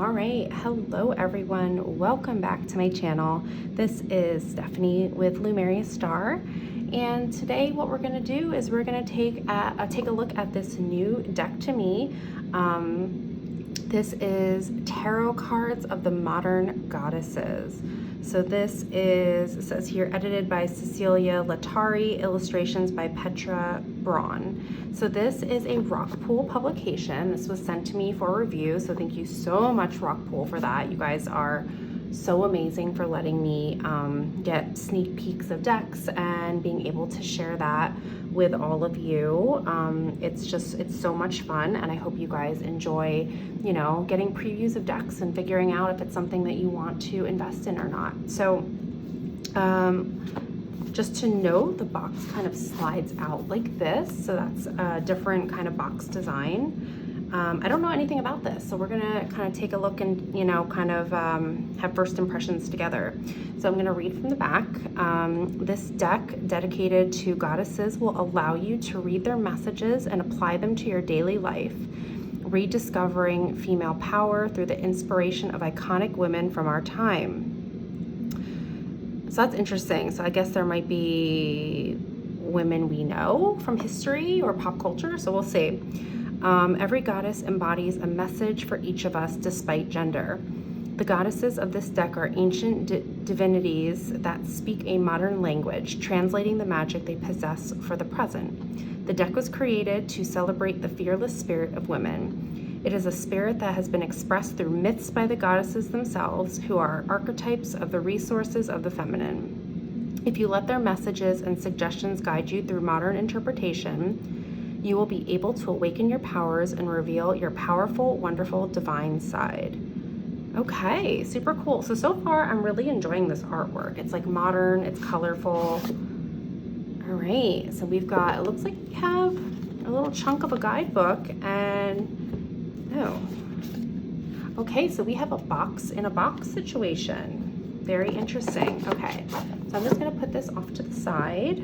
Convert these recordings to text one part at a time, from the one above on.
All right, hello everyone. Welcome back to my channel. This is Stephanie with Lumeria Star, and today what we're going to do is we're going to take a look at this new deck to me. This is Tarot Cards of the Modern Goddesses. So this is, it says here, edited by Cecilia Latari, illustrations by Petra Braun. So this is a Rockpool publication. This was sent to me for review, so thank you so much, Rockpool, for that. You guys are so amazing for letting me get sneak peeks of decks and being able to share that with all of you. It's so much fun, and I hope you guys enjoy, you know, getting previews of decks and figuring out if it's something that you want to invest in or not. So just to note, the box kind of slides out like this, so that's a different kind of box design. I don't know anything about this, so we're gonna kind of take a look and, you know, kind of have first impressions together. So I'm gonna read from the back. This deck, dedicated to goddesses, will allow you to read their messages and apply them to your daily life, rediscovering female power through the inspiration of iconic women from our time. So that's interesting. So I guess there might be women we know from history or pop culture, so we'll see. Every goddess embodies a message for each of us despite gender. The goddesses of this deck are ancient divinities that speak a modern language, translating the magic they possess for the present. The deck was created to celebrate the fearless spirit of women. It is a spirit that has been expressed through myths by the goddesses themselves, who are archetypes of the resources of the feminine. If you let their messages and suggestions guide you through modern interpretation, you will be able to awaken your powers and reveal your powerful, wonderful, divine side. Okay, super cool. So far I'm really enjoying this artwork. It's like modern, it's colorful. All right, so we've got, it looks like we have a little chunk of a guidebook and, oh. Okay, so we have a box in a box situation. Very interesting. Okay, so I'm just gonna put this off to the side.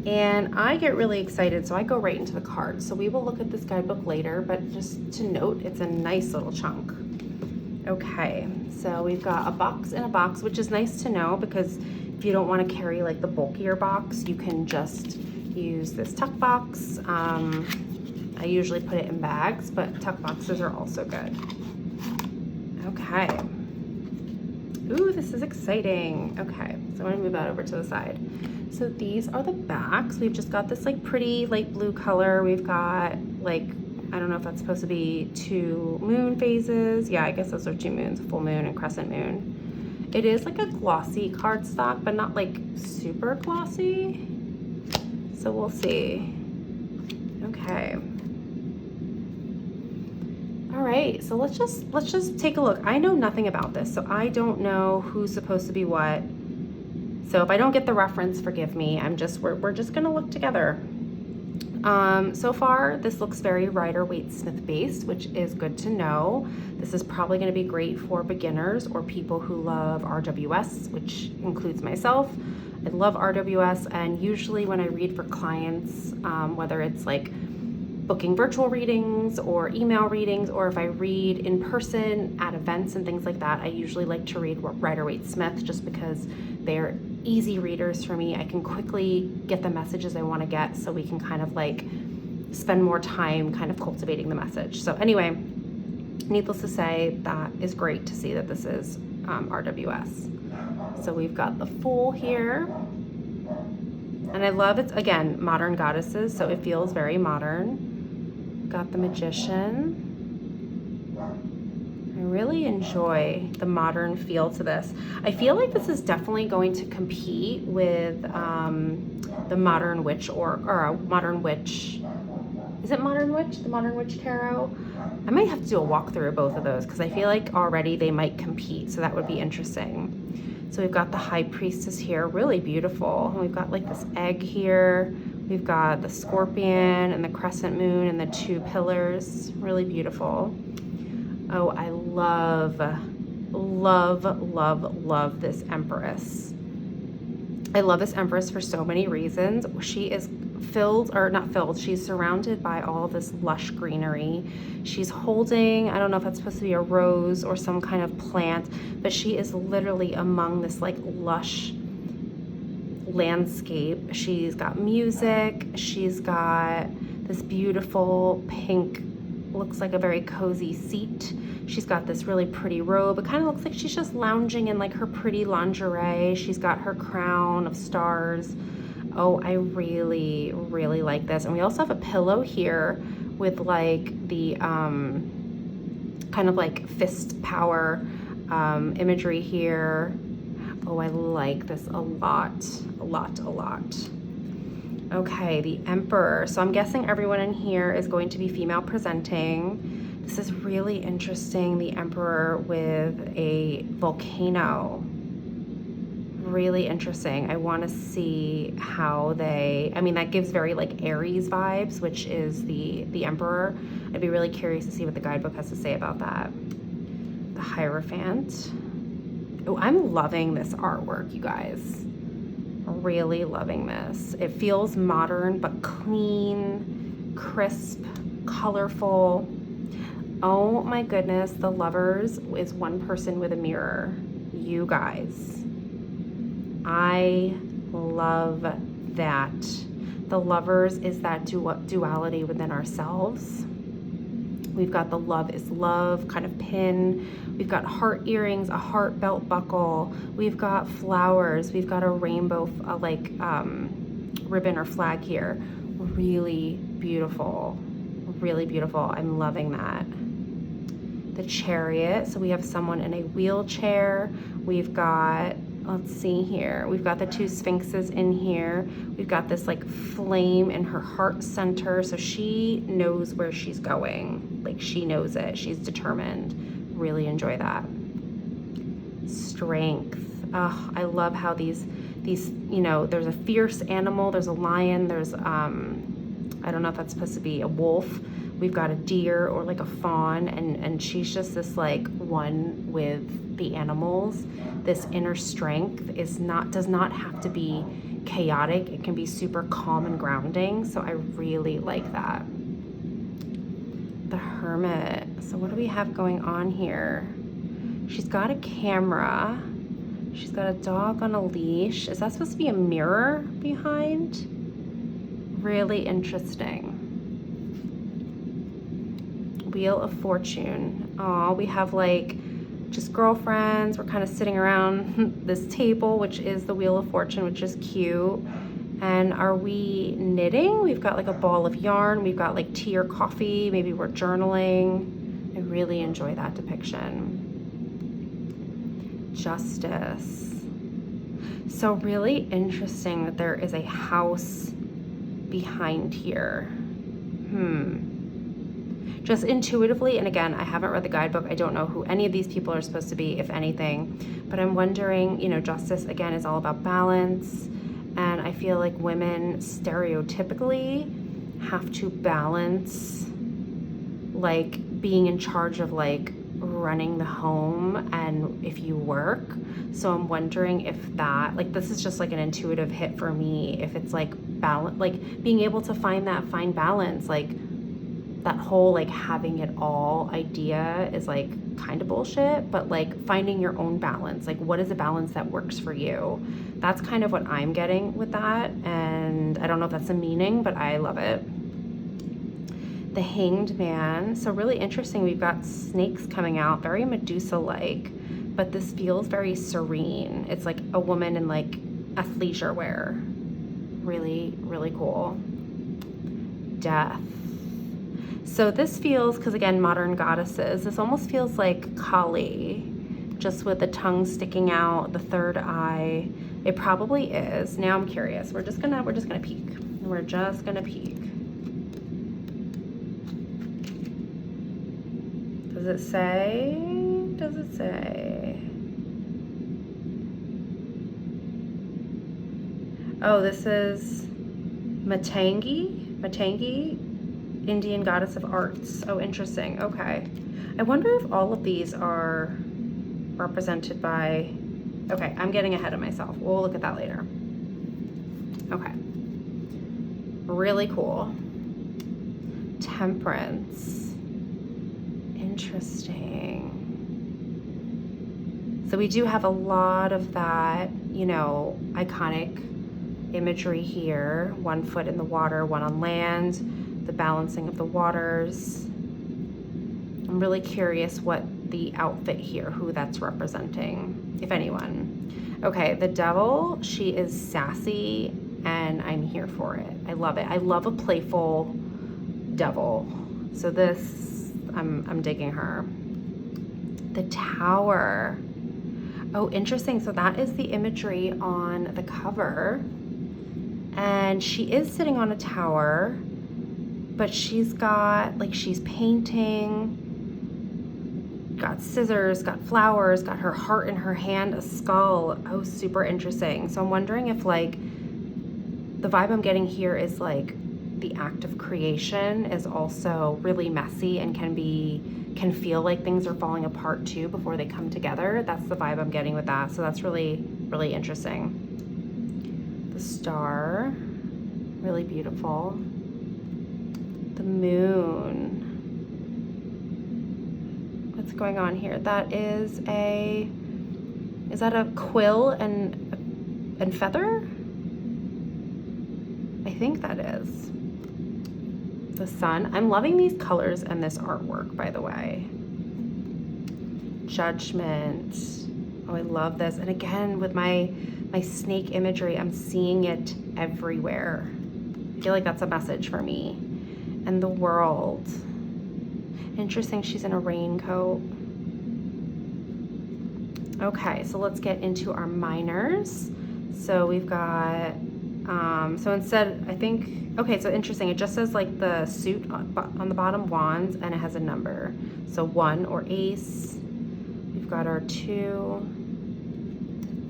And I get really excited, so I go right into the cards. So we will look at this guidebook later, but just to note, it's a nice little chunk. Okay, so we've got a box in a box, which is nice to know, because if you don't want to carry like the bulkier box, you can just use this tuck box. I usually put it in bags, but tuck boxes are also good. Okay. Ooh, this is exciting. Okay, so I'm gonna move that over to the side. So these are the backs. We've just got this like pretty light blue color. We've got like, I don't know if that's supposed to be 2 moon phases. Yeah, I guess those are 2 moons, a full moon and crescent moon. It is like a glossy cardstock, but not like super glossy. So we'll see. Okay. All right, so let's just take a look. I know nothing about this, so I don't know who's supposed to be what. So if I don't get the reference, forgive me. We're just gonna look together. So far, this looks very Rider-Waite-Smith based, which is good to know. This is probably gonna be great for beginners or people who love RWS, which includes myself. I love RWS, and usually when I read for clients, whether it's like booking virtual readings or email readings, or if I read in person at events and things like that, I usually like to read Rider-Waite-Smith just because they're easy readers for me. I can quickly get the messages I want to get, so we can kind of like spend more time kind of cultivating the message. So anyway, needless to say, that is great to see that this is RWS. So we've got the Fool here. And I love it's, again, modern goddesses, so it feels very modern. Got the Magician. I really enjoy the modern feel to this. I feel like this is definitely going to compete with the Modern Witch or Modern Witch. Is it Modern Witch? The Modern Witch Tarot? I might have to do a walkthrough of both of those, because I feel like already they might compete, so that would be interesting. So we've got the High Priestess here, really beautiful. And we've got like this egg here. We've got the Scorpion and the Crescent Moon and the 2 pillars, really beautiful. Oh, I love, love, love, love this Empress. I love this Empress for so many reasons. She is filled, or not filled, she's surrounded by all this lush greenery. She's holding, I don't know if that's supposed to be a rose or some kind of plant, but she is literally among this like lush landscape. She's got music, she's got this beautiful pink, looks like a very cozy seat. She's got this really pretty robe. It kind of looks like she's just lounging in like her pretty lingerie. She's got her crown of stars. Oh, I really, really like this. And we also have a pillow here with like the kind of like fist power imagery here. Oh, I like this a lot, a lot, a lot. Okay, the Emperor. So I'm guessing everyone in here is going to be female presenting. This is really interesting, the Emperor with a volcano. Really interesting. I want to see how they, I mean, that gives very like Aries vibes, which is the Emperor. I'd be really curious to see what the guidebook has to say about that. The Hierophant. Oh, I'm loving this artwork, you guys. Really loving this. It feels modern but clean, crisp, colorful. Oh my goodness, the Lovers is one person with a mirror. You guys, I love that. The Lovers is that duality within ourselves. We've got the love is love kind of pin. We've got heart earrings, a heart belt buckle. We've got flowers. We've got a rainbow ribbon or flag here. Really beautiful, really beautiful. I'm loving that. The Chariot. So we have someone in a wheelchair. We've got, let's see here. We've got the two Sphinxes in here. We've got this like flame in her heart center. So she knows where she's going. Like she knows it. She's determined. Really enjoy that. Strength. Oh, I love how these, you know, there's a fierce animal, there's a lion, there's, I don't know if that's supposed to be a wolf. We've got a deer or like a fawn, and she's just this like one with the animals. This inner strength does not have to be chaotic. It can be super calm and grounding. So I really like that. The Hermit. So what do we have going on here? She's got a camera. She's got a dog on a leash. Is that supposed to be a mirror behind? Really interesting. Wheel of Fortune. Oh, we have like just girlfriends. We're kind of sitting around this table, which is the Wheel of Fortune, which is cute. And are we knitting? We've got like a ball of yarn. We've got like tea or coffee. Maybe we're journaling. I really enjoy that depiction. Justice. So really interesting that there is a house behind here. Just intuitively, and again, I haven't read the guidebook. I don't know who any of these people are supposed to be, if anything. But I'm wondering, you know, justice, again, is all about balance. And I feel like women stereotypically have to balance like being in charge of like running the home and if you work. So I'm wondering if that, like, this is just like an intuitive hit for me, if it's like balance, like being able to find balance, like that whole like having it all idea is like kind of bullshit, but like finding your own balance, like what is a balance that works for you? That's kind of what I'm getting with that, and I don't know if that's a meaning, but I love it. The Hanged Man. So really interesting. We've got snakes coming out, very Medusa-like, but this feels very serene. It's like a woman in like athleisure wear. Really, really cool. Death. So this feels, because again, modern goddesses, this almost feels like Kali, just with the tongue sticking out, the third eye. It probably is. Now I'm curious. We're just gonna peek. We're just gonna peek. Does it say? Does it say? Oh, this is Matangi? Matangi? Indian goddess of arts. Oh, interesting. Okay. I wonder if all of these are represented by... Okay, I'm getting ahead of myself. We'll look at that later. Okay. Really cool. Temperance. Interesting. So we do have a lot of that, you know, iconic imagery here. 1 foot in the water, 1 on land, the balancing of the waters. I'm really curious what the outfit here, who that's representing, if anyone. Okay, the devil, she is sassy, and I'm here for it. I love it. I love a playful devil. So this, I'm digging her. The tower. Oh, interesting. So that is the imagery on the cover. And she is sitting on a tower, but she's got, like, she's painting, got scissors, got flowers, got her heart in her hand, a skull. Oh, super interesting. So I'm wondering if, like, the vibe I'm getting here is like the act of creation is also really messy and can feel like things are falling apart too before they come together. That's the vibe I'm getting with that. So that's really, really interesting. The star, really beautiful. The moon. What's going on here? That is that a quill and feather? I think that is. The sun. I'm loving these colors and this artwork, by the way. Judgment. Oh, I love this. And again, with my snake imagery, I'm seeing it everywhere. I feel like that's a message for me. And the world. Interesting, she's in a raincoat. Okay, so let's get into our minors. So we've got, so instead, I think, okay, so interesting. It just says like the suit on the bottom, wands, and it has a number. So 1 or ace. We've got our 2.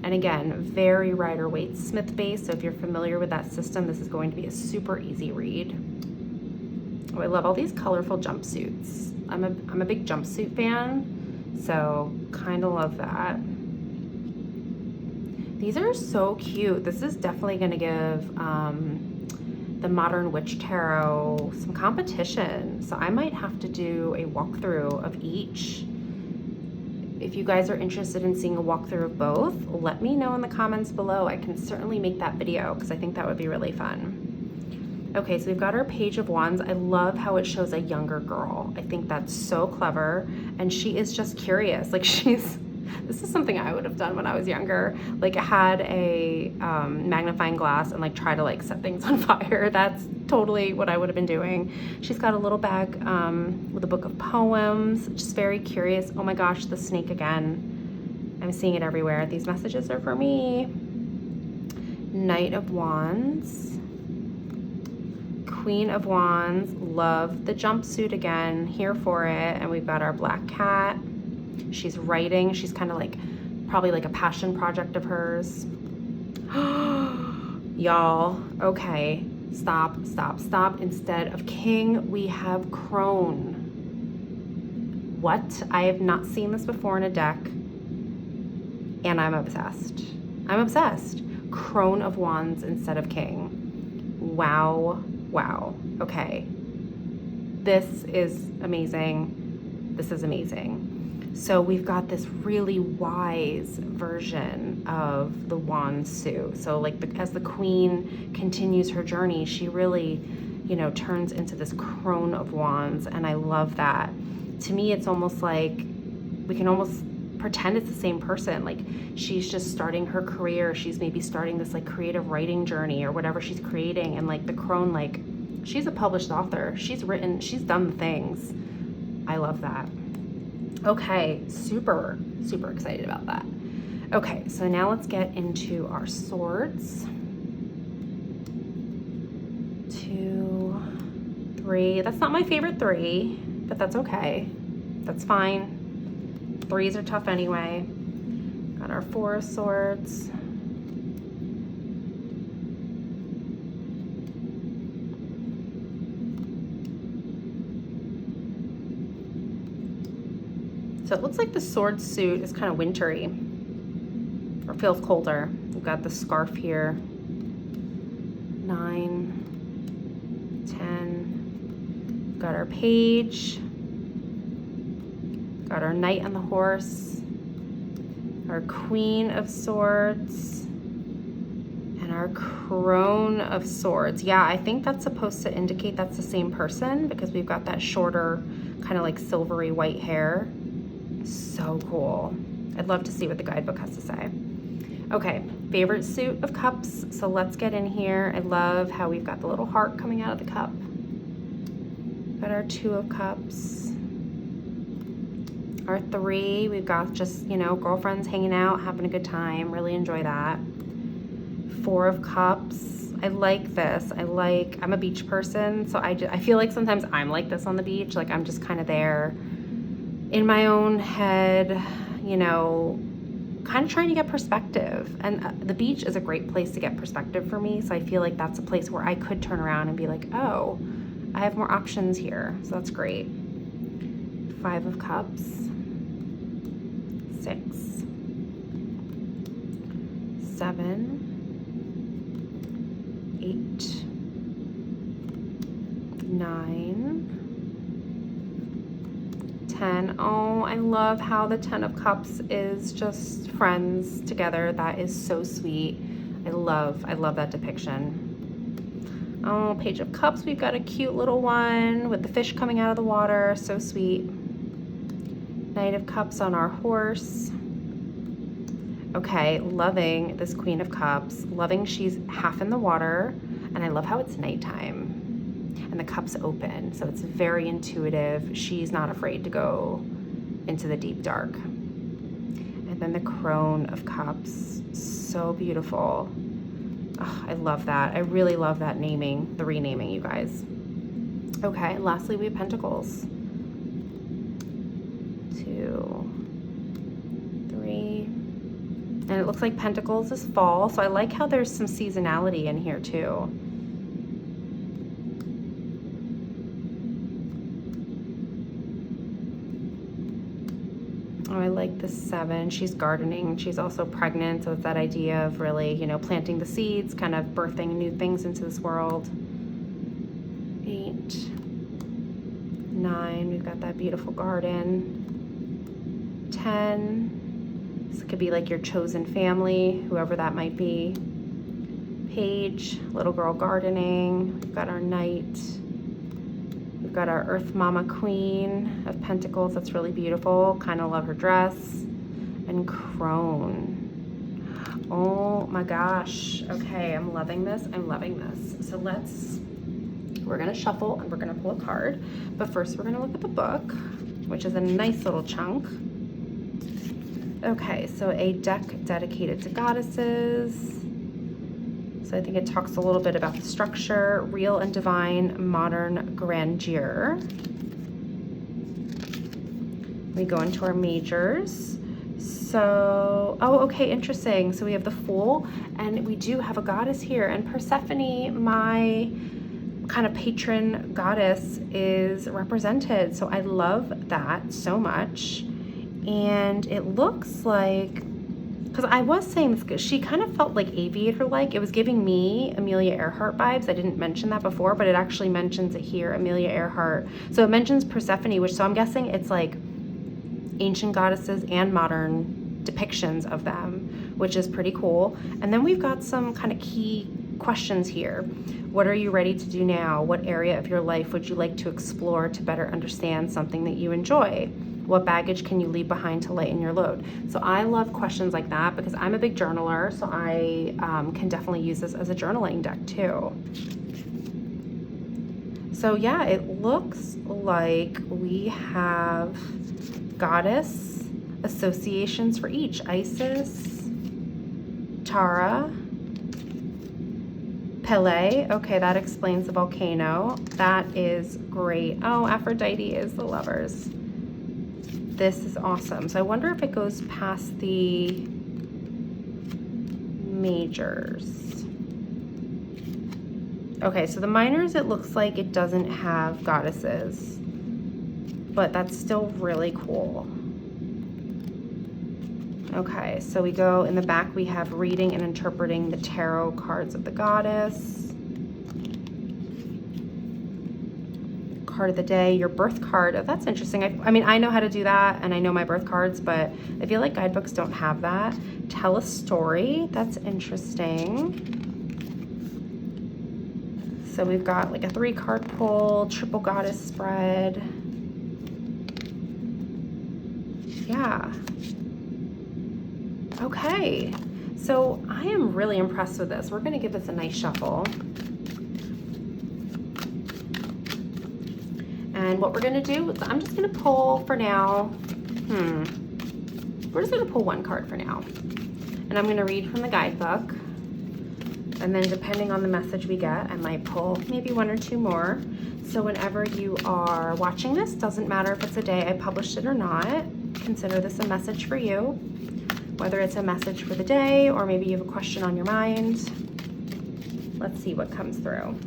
And again, very Rider-Waite-Smith based. So if you're familiar with that system, this is going to be a super easy read. Oh, I love all these colorful jumpsuits. I'm a big jumpsuit fan, so kind of love that. These are so cute. This is definitely going to give the Modern Witch Tarot some competition. So I might have to do a walkthrough of each. If you guys are interested in seeing a walkthrough of both, let me know in the comments below. I can certainly make that video because I think that would be really fun. Okay, so we've got our Page of Wands. I love how it shows a younger girl. I think that's so clever. And she is just curious. Like this is something I would have done when I was younger. Like I had a magnifying glass and like try to like set things on fire. That's totally what I would have been doing. She's got a little bag with a book of poems, just very curious. Oh my gosh, the snake again. I'm seeing it everywhere. These messages are for me. Knight of Wands. Queen of Wands, love the jumpsuit again, here for it. And we've got our black cat. She's writing. She's kind of like, probably like a passion project of hers. Y'all, okay, stop. Instead of king, we have crone. What? I have not seen this before in a deck, and I'm obsessed. Crone of Wands instead of king. Wow. Okay. This is amazing. So we've got this really wise version of the wand suit. So like as the queen continues her journey, she really, you know, turns into this crone of wands. And I love that. To me, it's almost like we can almost pretend it's the same person. Like she's just starting her career. She's maybe starting this like creative writing journey or whatever she's creating. And like the crone, like she's a published author. She's done the things. I love that. Okay, super excited about that. Okay, so now let's get into our swords. 2, 3. That's not my favorite 3, but that's okay. That's fine. 3s are tough anyway. Got our 4 of swords. So it looks like the sword suit is kind of wintry or feels colder. We've got the scarf here. 9. got our page, got our knight on the horse, our queen of swords, and our crone of swords. Yeah, I think that's supposed to indicate that's the same person because we've got that shorter, kind of like silvery white hair. So cool. I'd love to see what the guidebook has to say. Okay, favorite suit of cups. So let's get in here. I love how we've got the little heart coming out of the cup. Got our 2 of cups. Our 3, we've got just, you know, girlfriends hanging out, having a good time. Really enjoy that. 4 of cups. I like this. I'm a beach person, so I feel like sometimes I'm like this on the beach. Like I'm just kind of there in my own head, you know, kind of trying to get perspective. And the beach is a great place to get perspective for me. So I feel like that's a place where I could turn around and be like, oh, I have more options here. So that's great. 5 of cups. 6. 7. 8. 9. 10. Oh, I love how the 10 of cups is just friends together. That is so sweet. I love that depiction. Oh, page of cups, we've got a cute little one with the fish coming out of the water. So sweet. Knight of cups on our horse. Okay, loving this queen of cups. Loving she's half in the water, and I love how it's nighttime. And the cup's open, so it's very intuitive. She's not afraid to go into the deep dark. And then the crone of cups, so beautiful. Oh, I love that. I really love that naming, the renaming, you guys. Okay, lastly we have pentacles. 2, 3, and it looks like pentacles is fall, so I like how there's some seasonality in here too. Oh, I like the 7. She's gardening. She's also pregnant, so it's that idea of really, you know, planting the seeds, kind of birthing new things into this world. 8, 9. We've got that beautiful garden. 10. This could be like your chosen family, whoever that might be. Page, little girl gardening. We've got our knight. We've got our Earth Mama Queen of Pentacles. That's really beautiful. Kind of love her dress. And crone. Oh my gosh. Okay, I'm loving this. I'm loving this. So we're going to shuffle and we're going to pull a card. But first we're going to look at the book, which is a nice little chunk. Okay, so a deck dedicated to goddesses. So I think it talks a little bit about the structure, real and divine, modern grandeur. We go into our majors. So, oh, okay, interesting. So we have the Fool, and we do have a goddess here. And Persephone, my kind of patron goddess, is represented. So I love that so much. And it looks like, because I was saying this, she kind of felt like aviator-like. It was giving me Amelia Earhart vibes. I didn't mention that before, but it actually mentions it here, Amelia Earhart. So it mentions Persephone, which, so I'm guessing it's like ancient goddesses and modern depictions of them, which is pretty cool. And then we've got some kind of key questions here. What are you ready to do now? What area of your life would you like to explore to better understand something that you enjoy? What baggage can you leave behind to lighten your load? So I love questions like that because I'm a big journaler, so I can definitely use this as a journaling deck too. So yeah, it looks like we have goddess associations for each. Isis, Tara, Pele. Okay, that explains the volcano. That is great. Oh, Aphrodite is the lovers. This is awesome. So I wonder if it goes past the majors. Okay, so the minors, it looks like it doesn't have goddesses, but that's still really cool. Okay, so we go in the back, we have reading and interpreting the tarot cards of the goddess. card of the day, your birth card. Oh, that's interesting. I mean, I know how to do that and I know my birth cards, but I feel like guidebooks don't have that. Tell a story. That's interesting. So we've got like a 3-card pull, triple goddess spread. Yeah. Okay. So I am really impressed with this. We're going to give this a nice shuffle. And what we're going to do is I'm just going to pull for now. We're just going to pull 1 card for now. And I'm going to read from the guidebook. And then depending on the message we get, I might pull maybe 1 or 2 more. So whenever you are watching this, doesn't matter if it's a day I published it or not, consider this a message for you. Whether it's a message for the day or maybe you have a question on your mind. Let's see what comes through.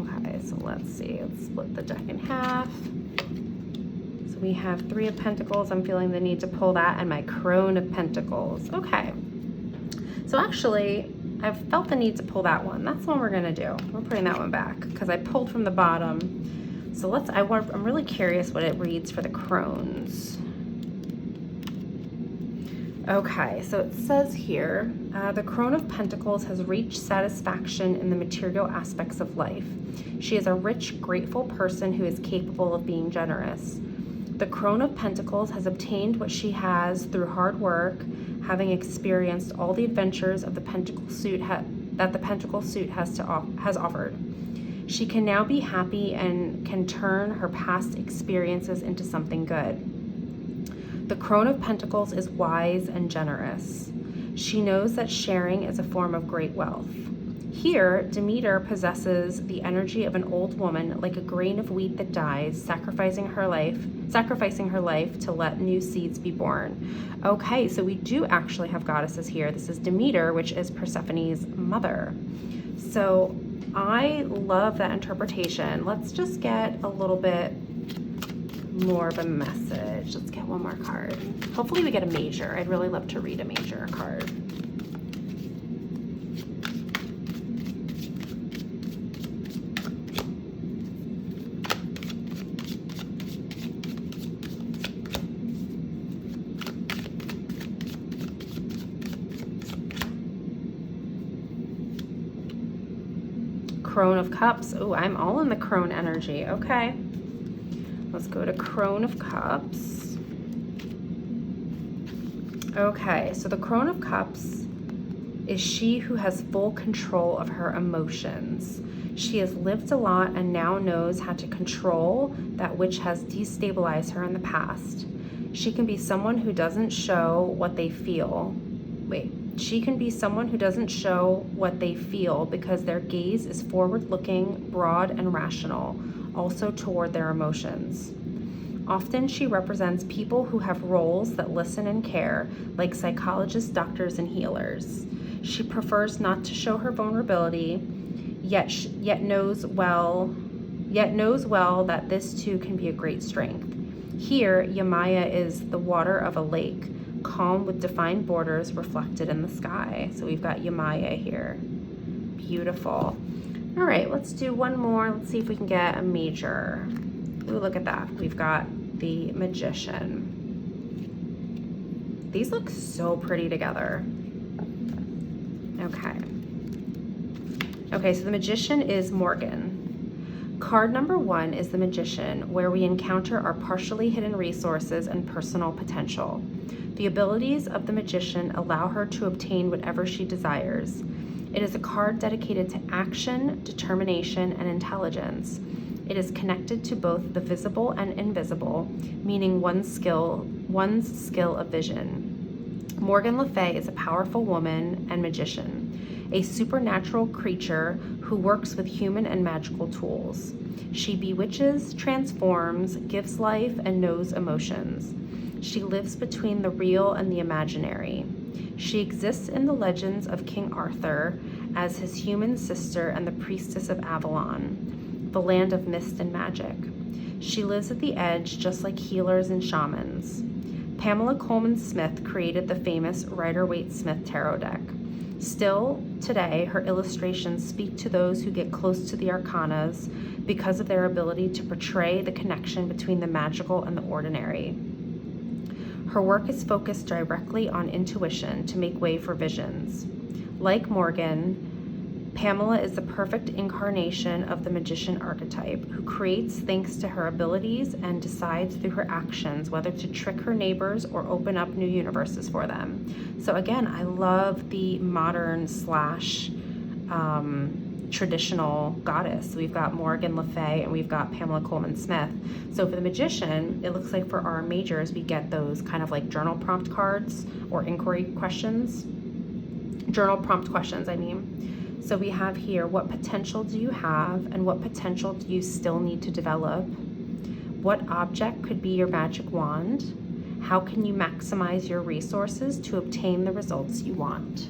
Okay, so let's see. Let's split the deck in half. So we have 3 of Pentacles. I'm feeling the need to pull that, and my Crone of Pentacles. Okay. So actually, I've felt the need to pull that one. That's the one we're gonna do. We're putting that one back because I pulled from the bottom. So I'm really curious what it reads for the Crones. Okay, so it says here, the Crone of Pentacles has reached satisfaction in the material aspects of life. She is a rich, grateful person who is capable of being generous. The Crone of Pentacles has obtained what she has through hard work, having experienced all the adventures of the Pentacle suit that the Pentacle suit has offered. She can now be happy and can turn her past experiences into something good. The Crone of Pentacles is wise and generous. She knows that sharing is a form of great wealth. Here, Demeter possesses the energy of an old woman, like a grain of wheat that dies, sacrificing her life to let new seeds be born. Okay, so we do actually have goddesses here. This is Demeter, which is Persephone's mother. So I love that interpretation. Let's just get a little bit more of a message. Let's get 1 more card. Hopefully we get a major. I'd really love to read a major card. Crone of Cups. Oh, I'm all in the Crone energy. Okay. Let's go to Crone of Cups. Okay, so the Crone of Cups is she who has full control of her emotions. She has lived a lot and now knows how to control that which has destabilized her in the past. She can be someone who doesn't show what they feel. She can be someone who doesn't show what they feel because their gaze is forward-looking, broad, and rational, also toward their emotions. Often she represents people who have roles that listen and care, like psychologists, doctors, and healers. She prefers not to show her vulnerability, yet knows well that this too can be a great strength. Here, Yamaya is the water of a lake, calm with defined borders reflected in the sky. So we've got Yamaya here. Beautiful. All right, let's do 1 more. Let's see if we can get a major. Ooh, look at that. We've got the Magician. These look so pretty together. Okay. Okay, so the Magician is Morgan. Card number 1 is the Magician, where we encounter our partially hidden resources and personal potential. The abilities of the Magician allow her to obtain whatever she desires. It is a card dedicated to action, determination, and intelligence. It is connected to both the visible and invisible, meaning one's skill of vision. Morgan Le Fay is a powerful woman and magician, a supernatural creature who works with human and magical tools. She bewitches, transforms, gives life, and knows emotions. She lives between the real and the imaginary. She exists in the legends of King Arthur as his human sister and the priestess of Avalon, the land of mist and magic. She lives at the edge just like healers and shamans. Pamela Coleman Smith created the famous Rider-Waite-Smith tarot deck. Still, today, her illustrations speak to those who get close to the arcanas because of their ability to portray the connection between the magical and the ordinary. Her work is focused directly on intuition to make way for visions. Like Morgan, Pamela is the perfect incarnation of the magician archetype, who creates thanks to her abilities and decides through her actions whether to trick her neighbors or open up new universes for them. So again, I love the modern slash traditional goddess. We've got Morgan Le Fay and we've got Pamela Coleman Smith. So for the magician, it looks like for our majors, we get those kind of like journal prompt cards or inquiry questions. Journal prompt questions, I mean. So we have here, what potential do you have and what potential do you still need to develop? What object could be your magic wand? How can you maximize your resources to obtain the results you want?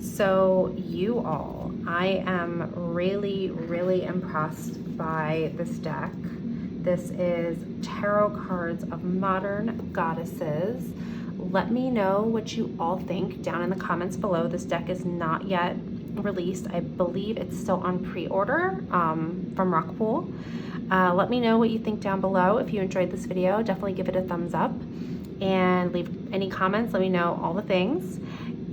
So you all, I am really, really impressed by this deck. This is tarot cards of modern goddesses. Let me know what you all think down in the comments below. This deck is not yet released. I believe it's still on pre-order from Rockpool. Let me know what you think down below. If you enjoyed this video, definitely give it a thumbs up and leave any comments. Let me know all the things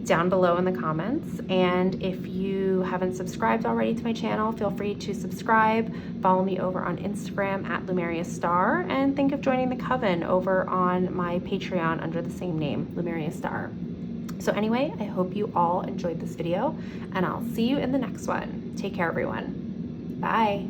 down below in the comments. And if you haven't subscribed already to my channel, feel free to subscribe. Follow me over on Instagram at Lumeria Star, and think of joining the coven over on my Patreon under the same name, Lumeria Star. So anyway, I hope you all enjoyed this video, and I'll see you in the next one. Take care, everyone. Bye.